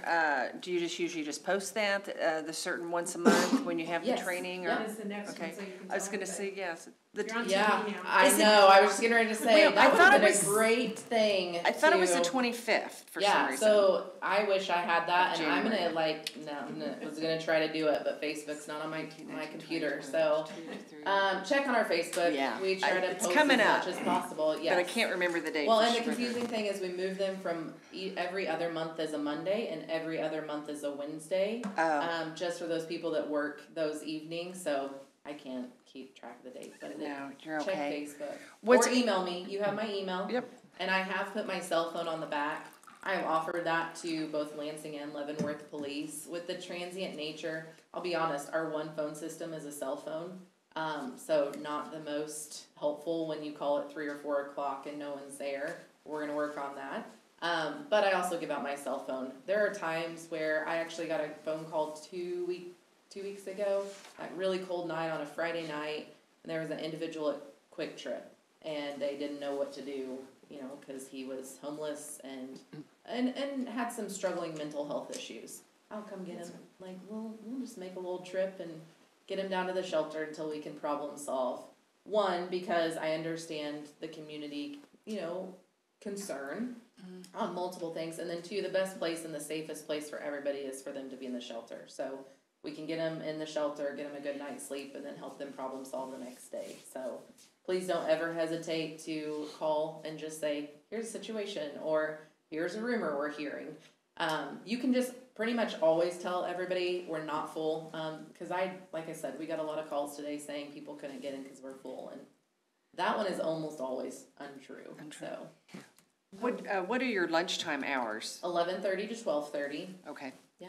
do you just usually just post that, the certain once a month when you have the Yes. training? Or That is the next one, okay. so you can I was tell going to everybody. say, yes. The You're on Yeah, TV now. I Is it- know. I was just getting ready to say Well, I that would thought have it been was- a great thing. I thought it was the to- 25th for some Yeah, reason. so I wish I had that, and I'm January. gonna was gonna try to do it, but Facebook's not on my computer. So check on our Facebook. Yeah. We try to It's post coming as up. much as possible. Yes. But I can't remember the date. Well, for and the sure. confusing thing is we move them from every other month is a Monday and every other month is a Wednesday. Oh. Just for those people that work those evenings, so I can't keep track of the date. But No, you're check okay. Facebook. What's- or email me. You have my email. Yep. And I have put my cell phone on the back. I have offered that to both Lansing and Leavenworth police. With the transient nature, I'll be honest, our one phone system is a cell phone. So not the most helpful when you call at 3 or 4 o'clock and no one's there. We're gonna work on that. But I also give out my cell phone. There are times where I actually got a phone call 2 weeks ago, that really cold night on a Friday night, and there was an individual at Quick Trip, and they didn't know what to do, because he was homeless and had some struggling mental health issues. I'll come get him. Like, we'll just make a little trip and get him down to the shelter until we can problem solve. One, because I understand the community, concern on multiple things, and then two, the best place and the safest place for everybody is for them to be in the shelter. So we can get them in the shelter, get them a good night's sleep, and then help them problem solve the next day. So please don't ever hesitate to call and just say, here's a situation, or here's a rumor we're hearing. You can just pretty much always tell everybody we're not full, because like I said, we got a lot of calls today saying people couldn't get in because we're full, and that one is almost always untrue. So What are your lunchtime hours? 11:30 to 12:30. Okay. Yeah.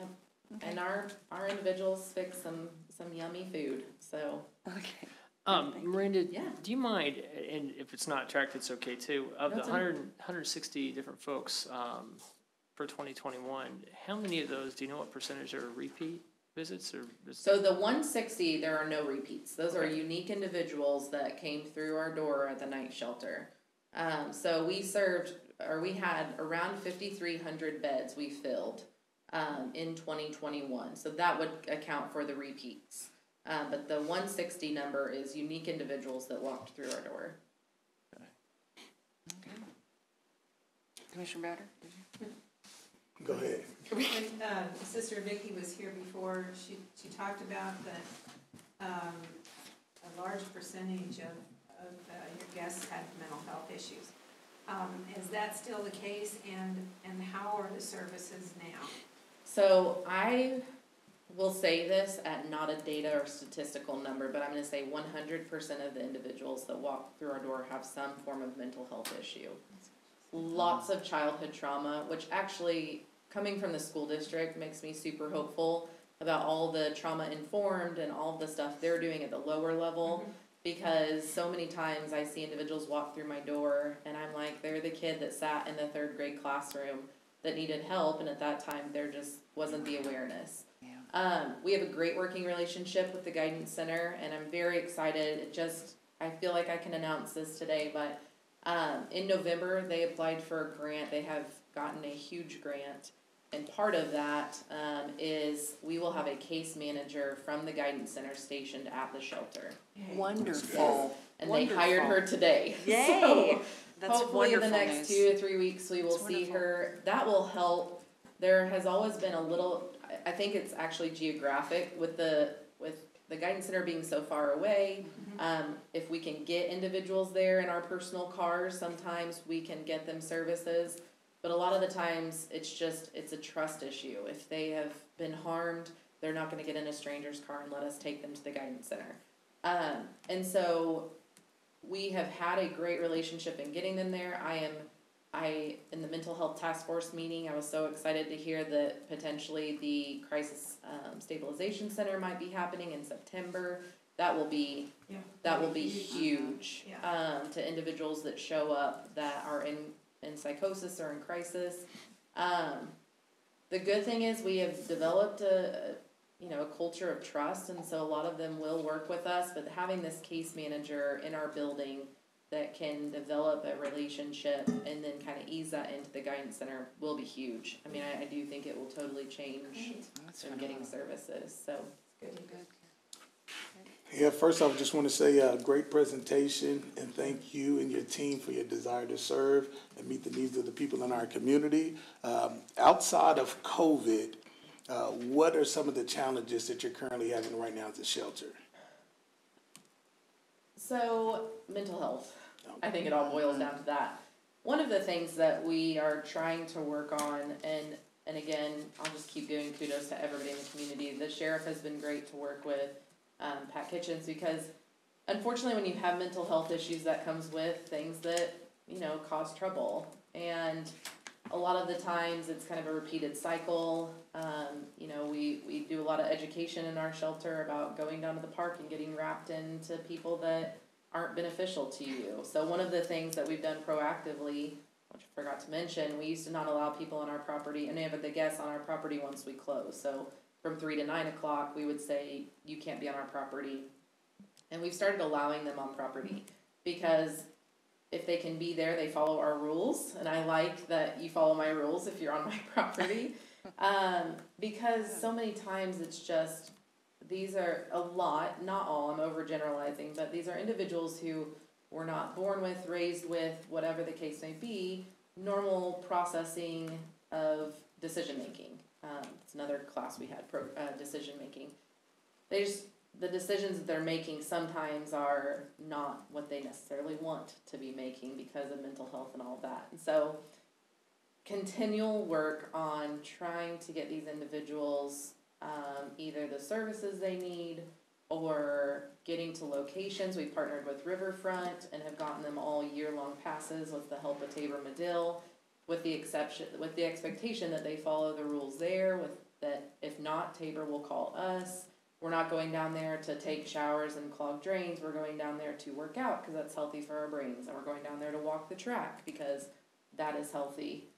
Okay. And our individuals fix some yummy food. So Okay. Miranda, Yeah. do you mind, and if it's not tracked, it's okay too, of No, the it's 160 different folks for 2021, how many of those, do you know what percentage are repeat visits? So the 160, there are no repeats. Those are unique individuals that came through our door at the night shelter. So we had around 5,300 beds we filled in 2021. So that would account for the repeats. But the 160 number is unique individuals that walked through our door. Okay. Commissioner Bowder? Go ahead. When Sister Vicky was here before, she talked about that a large percentage of your guests had mental health issues. Is that still the case, and how are the services now? So I will say this at not a data or statistical number, but I'm going to say 100% of the individuals that walk through our door have some form of mental health issue. Lots of childhood trauma, which actually, coming from the school district, makes me super hopeful about all the trauma informed and all the stuff they're doing at the lower level. Because so many times I see individuals walk through my door and I'm like, they're the kid that sat in the 3rd grade classroom that needed help, and at that time there just wasn't the awareness. Yeah. We have a great working relationship with the Guidance Center, and I'm very excited. I feel like I can announce this today, but in November they applied for a grant. They have gotten a huge grant, and part of that is we will have a case manager from the Guidance Center stationed at the shelter. Wonderful. Yes. And they hired her today. Yay! So That's hopefully wonderful the next news. 2 to 3 weeks we will see her. That will help. There has always been a little, I think it's actually geographic with the Guidance Center being so far away. If we can get individuals there in our personal cars, sometimes we can get them services. But a lot of the times it's a trust issue. If they have been harmed, they're not going to get in a stranger's car and let us take them to the Guidance Center. And so we have had a great relationship in getting them there. In the mental health task force meeting, I was so excited to hear that potentially the crisis stabilization center might be happening in September. That will be huge to individuals that show up that are in psychosis or in crisis. The good thing is we have developed a culture of trust, and so a lot of them will work with us, but having this case manager in our building that can develop a relationship and then kind of ease that into the guidance center will be huge. I mean, I do think it will totally change them getting services. So good. Yeah, first off, I just want to say great presentation, and thank you and your team for your desire to serve and meet the needs of the people in our community. Outside of COVID, what are some of the challenges that you're currently having right now at the shelter? So, mental health. I think it all boils down to that. One of the things that we are trying to work on, and again, I'll just keep giving kudos to everybody in the community. The sheriff has been great to work with, Pat Kitchens, because unfortunately when you have mental health issues, that comes with things that, cause trouble. And a lot of the times it's kind of a repeated cycle. We do a lot of education in our shelter about going down to the park and getting wrapped into people that aren't beneficial to you. So one of the things that we've done proactively, which I forgot to mention, we used to not allow people on our property, and have the guests on our property once we close. So from 3 to 9 o'clock, we would say, you can't be on our property. And we've started allowing them on property because if they can be there, they follow our rules. And I like that you follow my rules if you're on my property. Because so many times it's just, these are a lot, not all, I'm overgeneralizing, but these are individuals who were not born with, raised with, whatever the case may be, normal processing of decision making. It's another class we had, decision making. The decisions that they're making sometimes are not what they necessarily want to be making because of mental health and all of that. And so continual work on trying to get these individuals either the services they need or getting to locations. We've partnered with Riverfront and have gotten them all year-long passes with the help of Tabor Medill, with the expectation that they follow the rules there, that if not, Tabor will call us. We're not going down there to take showers and clog drains. We're going down there to work out because that's healthy for our brains. And we're going down there to walk the track because that is healthy.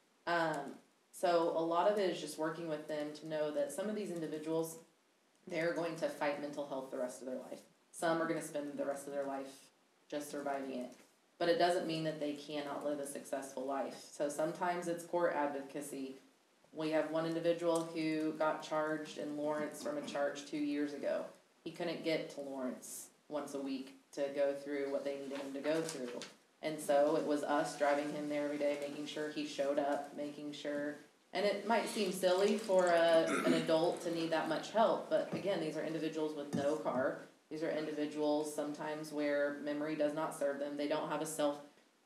So a lot of it is just working with them to know that some of these individuals, they're going to fight mental health the rest of their life. Some are going to spend the rest of their life just surviving it. But it doesn't mean that they cannot live a successful life. So sometimes it's court advocacy. We have one individual who got charged in Lawrence from a charge 2 years ago. He couldn't get to Lawrence once a week to go through what they needed him to go through. And so it was us driving him there every day, making sure he showed up, making sure. And it might seem silly for an adult to need that much help, but again, these are individuals with no car. These are individuals sometimes where memory does not serve them. They don't have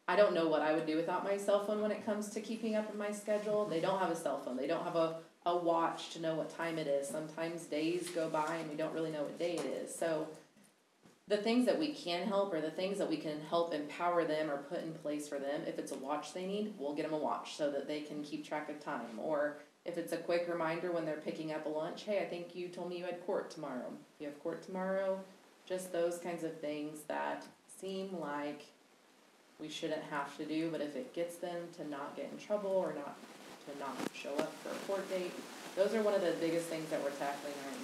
I don't know what I would do without my cell phone when it comes to keeping up with my schedule. They don't have a cell phone. They don't have a watch to know what time it is. Sometimes days go by and we don't really know what day it is. So the things that we can help or the things that we can help empower them or put in place for them, if it's a watch they need, we'll get them a watch so that they can keep track of time. Or if it's a quick reminder when they're picking up a lunch, hey, I think you told me you had court tomorrow. You have court tomorrow. Just those kinds of things that seem like we shouldn't have to do, but if it gets them to not get in trouble or not show up for a court date, those are one of the biggest things that we're tackling right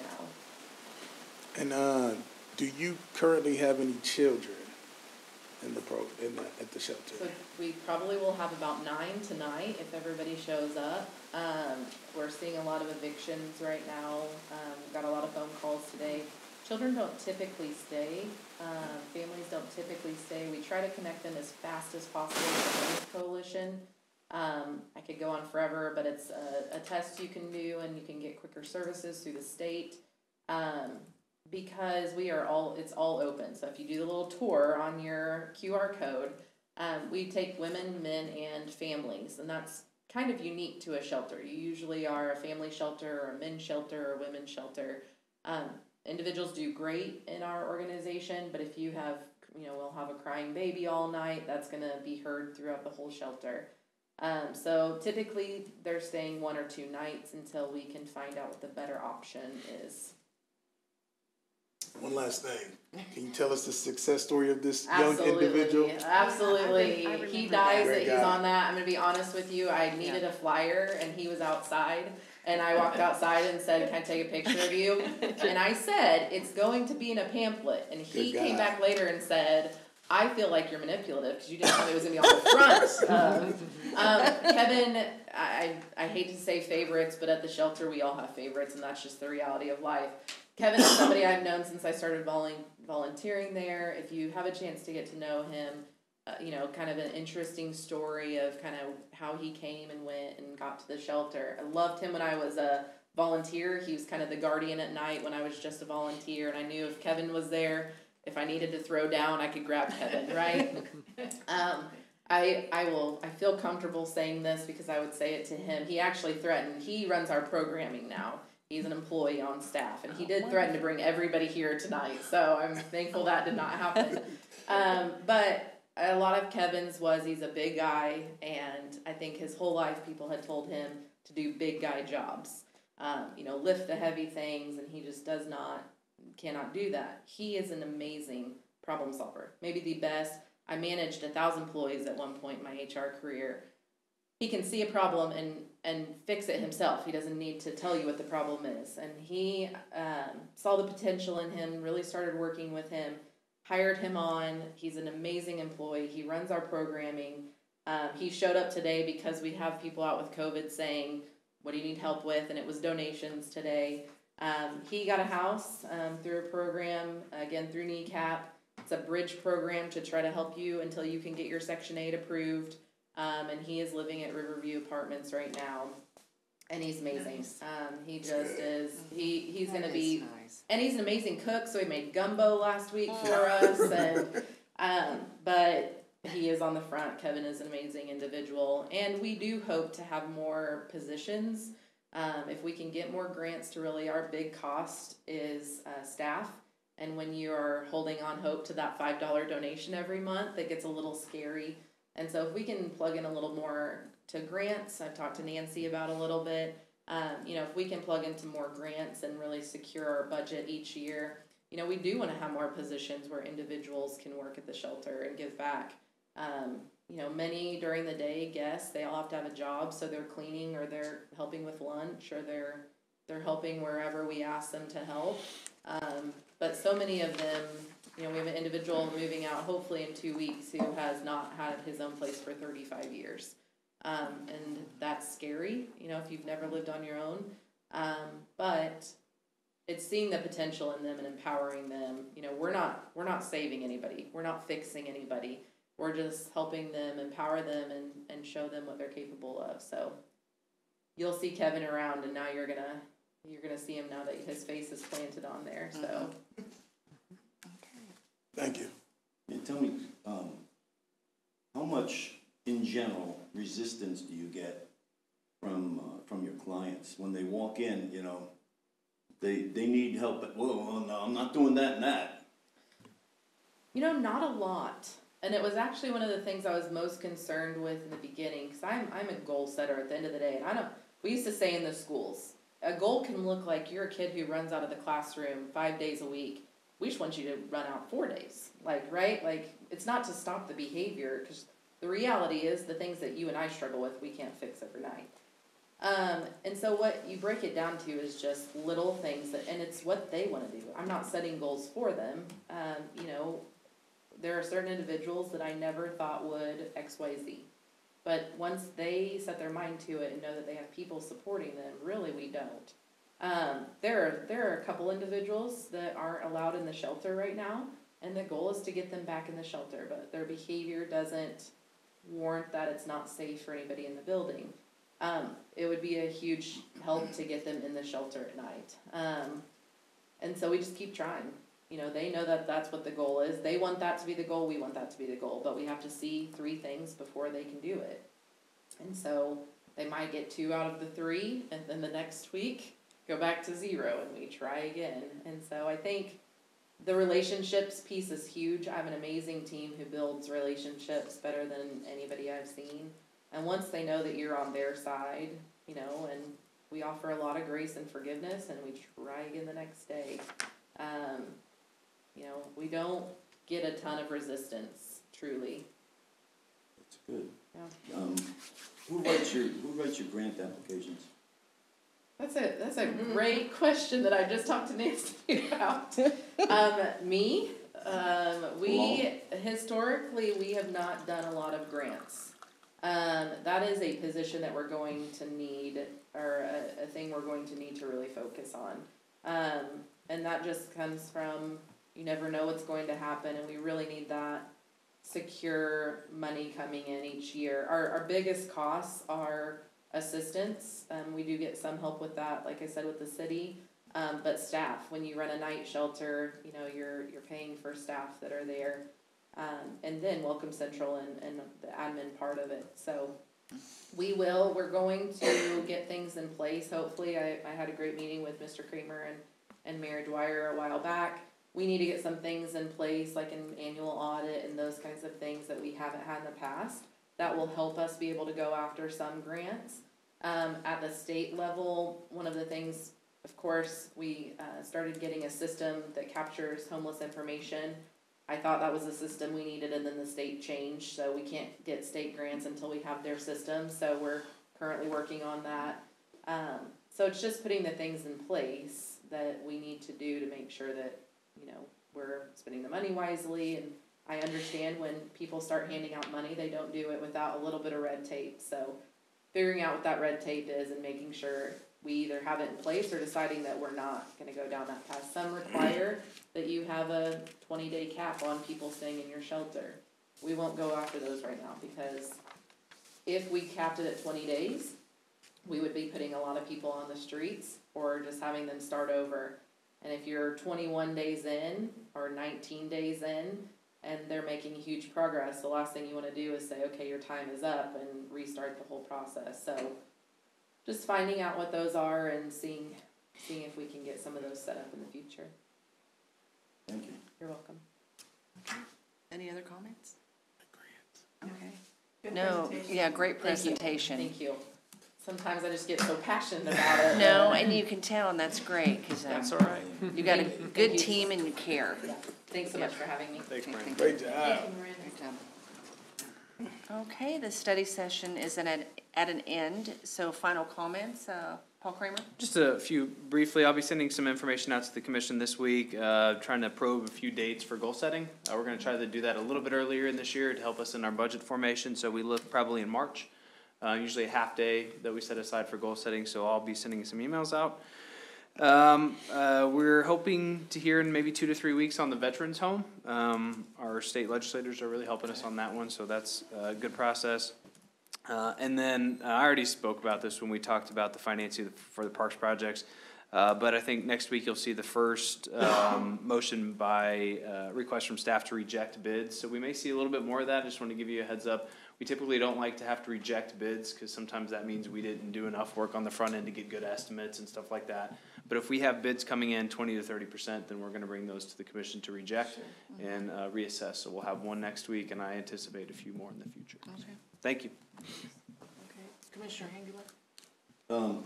now. And do you currently have any children at the shelter? So we probably will have about 9 tonight if everybody shows up. We're seeing a lot of evictions right now. We've got a lot of phone calls today. Children don't typically stay. Families don't typically stay. We try to connect them as fast as possible with the Homeless Coalition. I could go on forever, but it's a test you can do, and you can get quicker services through the state. Because it's all open. So if you do the little tour on your QR code, we take women, men, and families, and that's kind of unique to a shelter. You usually are a family shelter or a men's shelter or a women's shelter. Individuals do great in our organization, but if you have, we'll have a crying baby all night, that's going to be heard throughout the whole shelter. So typically they're staying 1 or 2 nights until we can find out what the better option is. One last thing. Can you tell us the success story of this young individual? Absolutely. He dies that he's guy. on that. I'm going to be honest with you. I needed a flyer, and he was outside. And I walked outside and said, can I take a picture of you? And I said, it's going to be in a pamphlet. And he came back later and said, I feel like you're manipulative because you didn't know it was going to be on the front. Kevin, I hate to say favorites, but at the shelter we all have favorites, and that's just the reality of life. Kevin is somebody I've known since I started volunteering there. If you have a chance to get to know him, kind of an interesting story of kind of how he came and went and got to the shelter. I loved him when I was a volunteer. He was kind of the guardian at night when I was just a volunteer, and I knew if Kevin was there, if I needed to throw down, I could grab Kevin, right? I feel comfortable saying this because I would say it to him. He actually threatened, he runs our programming now. He's an employee on staff, and he did threaten to bring everybody here tonight, so I'm thankful that did not happen. But a lot of Kevin's was he's a big guy, and I think his whole life people had told him to do big guy jobs, lift the heavy things, and he just cannot do that. He is an amazing problem solver, maybe the best. I managed 1,000 employees at one point in my HR career. He can see a problem and fix it himself. He doesn't need to tell you what the problem is. And he saw the potential in him, really started working with him, hired him on. He's an amazing employee. He runs our programming. He showed up today because we have people out with COVID saying, what do you need help with? And it was donations today. He got a house through a program, again, through NECAP. It's a bridge program to try to help you until you can get your Section 8 approved. And he is living at Riverview Apartments right now. And he's amazing. Nice. He just is. He's going to be, nice. And he's an amazing cook. So he made gumbo last week for us. And but he is on the front. Kevin is an amazing individual, and we do hope to have more positions. If we can get more grants to really, our big cost is staff. And when you are holding on hope to that $5 donation every month, it gets a little scary. And so if we can plug in a little more to grants, I've talked to Nancy about a little bit, if we can plug into more grants and really secure our budget each year, we do want to have more positions where individuals can work at the shelter and give back. Many during the day guests, they all have to have a job, so they're cleaning or they're helping with lunch or they're helping wherever we ask them to help. But so many of them, we have an individual moving out hopefully in 2 weeks who has not had his own place for 35 years. And that's scary, if you've never lived on your own. But it's seeing the potential in them and empowering them. We're not saving anybody. We're not fixing anybody. We're just helping them, empower them, and show them what they're capable of. So you'll see Kevin around, and now you're gonna see him now that his face is planted on there. So thank you. And tell me, how much in general resistance do you get from your clients when they walk in? They need help, but well, no, I'm not doing that and that. Not a lot. And it was actually one of the things I was most concerned with in the beginning, because I'm a goal setter at the end of the day. And we used to say in the schools, a goal can look like you're a kid who runs out of the classroom 5 days a week. We just want you to run out 4 days. Right? It's not to stop the behavior, because the reality is the things that you and I struggle with, we can't fix overnight. And so what you break it down to is just little things, and it's what they want to do. I'm not setting goals for them. There are certain individuals that I never thought would X, Y, Z. But once they set their mind to it and know that they have people supporting them, really we don't. There are a couple individuals that aren't allowed in the shelter right now, and the goal is to get them back in the shelter, but their behavior doesn't warrant that it's not safe for anybody in the building. It would be a huge help to get them in the shelter at night. And so we just keep trying. They know that that's what the goal is. They want that to be the goal. We want that to be the goal. But we have to see 3 things before they can do it. And so they might get 2 out of the 3, and then the next week go back to 0, and we try again. And so I think the relationships piece is huge. I have an amazing team who builds relationships better than anybody I've seen. And once they know that you're on their side, and we offer a lot of grace and forgiveness, and we try again the next day. We don't get a ton of resistance, truly. That's good. Yeah. Who writes your grant applications? That's a great question that I just talked to Nancy about. Me, Historically, we have not done a lot of grants. That is a position that we're going to need, or a thing we're going to need to really focus on. And that just comes from, you never know what's going to happen, and we really need that secure money coming in each year. Our biggest costs are assistance. We do get some help with that, like I said, with the city. But staff, when you run a night shelter, you know, you're paying for staff that are there. And then Welcome Central and the admin part of it. So we're going to get things in place. Hopefully, I had a great meeting with Mr. Kramer and Mayor Dwyer a while back. We need to get some things in place, like an annual audit and those kinds of things that we haven't had in the past. That will help us be able to go after some grants. At the state level, one of the things, of course, we started getting a system that captures homeless information. I thought that was the system we needed, and then the state changed, so we can't get state grants until we have their system, so we're currently working on that. So it's just putting the things in place that we need to do to make sure that, you know, we're spending the money wisely. And I understand when people start handing out money, they don't do it without a little bit of red tape. So figuring out what that red tape is and making sure we either have it in place or deciding that we're not going to go down that path. Some require that you have a 20-day cap on people staying in your shelter. We won't go after those right now, because if we capped it at 20 days, we would be putting a lot of people on the streets or just having them start over. And if you're 21 days in or 19 days in and they're making huge progress, the last thing you want to do is say, okay, your time is up, and restart the whole process. So just finding out what those are and seeing if we can get some of those set up in the future. Thank you. You're welcome. Any other comments? Okay. Good No, presentation. yeah, great presentation. Thank you. Sometimes I just get so passionate about it. No, and you can tell, and that's great, because That's all right. you got a Thank good you. team and you care. Yeah. Thanks so much for having me. Thanks, Brian. Great job. Great job. Okay, the study session is at an end, so final comments, Paul Kramer? Just a few briefly. I'll be sending some information out to the commission this week, trying to probe a few dates for goal setting. We're going to try to do that a little bit earlier in this year to help us in our budget formation, so we look probably in March. Usually a half day that we set aside for goal setting, so I'll be sending some emails out. We're hoping to hear in maybe 2 to 3 weeks on the veterans home. Our state legislators are really helping us on that one, so that's a good process. And then I already spoke about this when we talked about the financing for the parks projects, but I think next week you'll see the first motion by request from staff to reject bids. So we may see a little bit more of that. I just want to give you a heads up. We typically don't like to have to reject bids, because sometimes that means we didn't do enough work on the front end to get good estimates and stuff like that. But if we have bids coming in 20 to 30%, then we're going to bring those to the commission to reject and reassess. So we'll have one next week, and I anticipate a few more in the future. Okay. Thank you. Okay. Commissioner Hangula?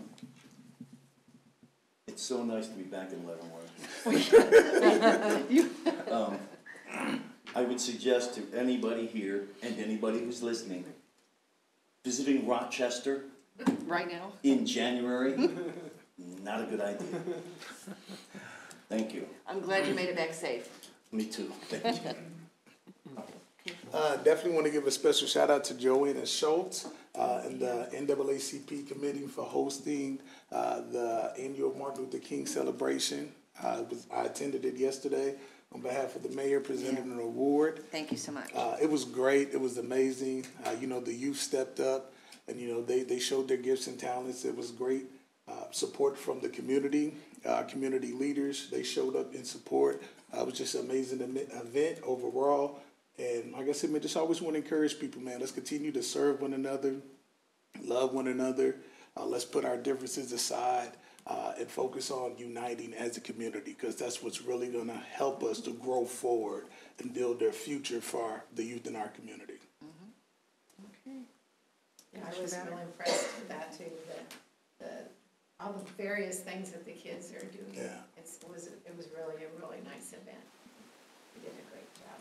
It's so nice to be back in Leavenworth. I would suggest to anybody here and anybody who's listening, visiting Rochester Right now? in January, not a good idea. Thank you. I'm glad you made it back safe. Me too. Thank you. Definitely want to give a special shout out to Joanna Schultz and the NAACP committee for hosting the annual Martin Luther King celebration. I attended it yesterday on behalf of the mayor, presented an award. Thank you so much. It was great. It was amazing. The youth stepped up, and they showed their gifts and talents. It was great support from the community, community leaders. They showed up in support. It was just an amazing event overall. And like I said, man, just always want to encourage people, man. Let's continue to serve one another, love one another. Let's put our differences aside and focus on uniting as a community, because that's what's really going to help us to grow forward and build their future for the youth in our community. Okay. Yeah, I was really impressed with that too, all the various things that the kids are doing. Yeah. It was really a really nice event. You did a great job.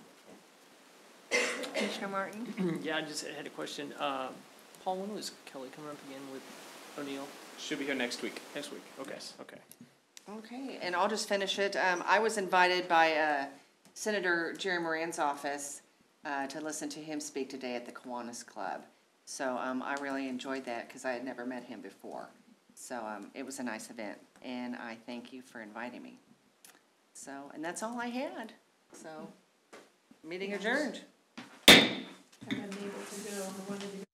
Commissioner Martin? Yeah, I just had a question. Paul, when was Kelly coming up again with O'Neill? Should be here next week. Next week. Okay. Yes. Okay. Okay, and I'll just finish it. I was invited by Senator Jerry Moran's office to listen to him speak today at the Kiwanis Club. So I really enjoyed that because I had never met him before. So it was a nice event, and I thank you for inviting me. So, and that's all I had. So, meeting adjourned. I'm unable to go. I wanted to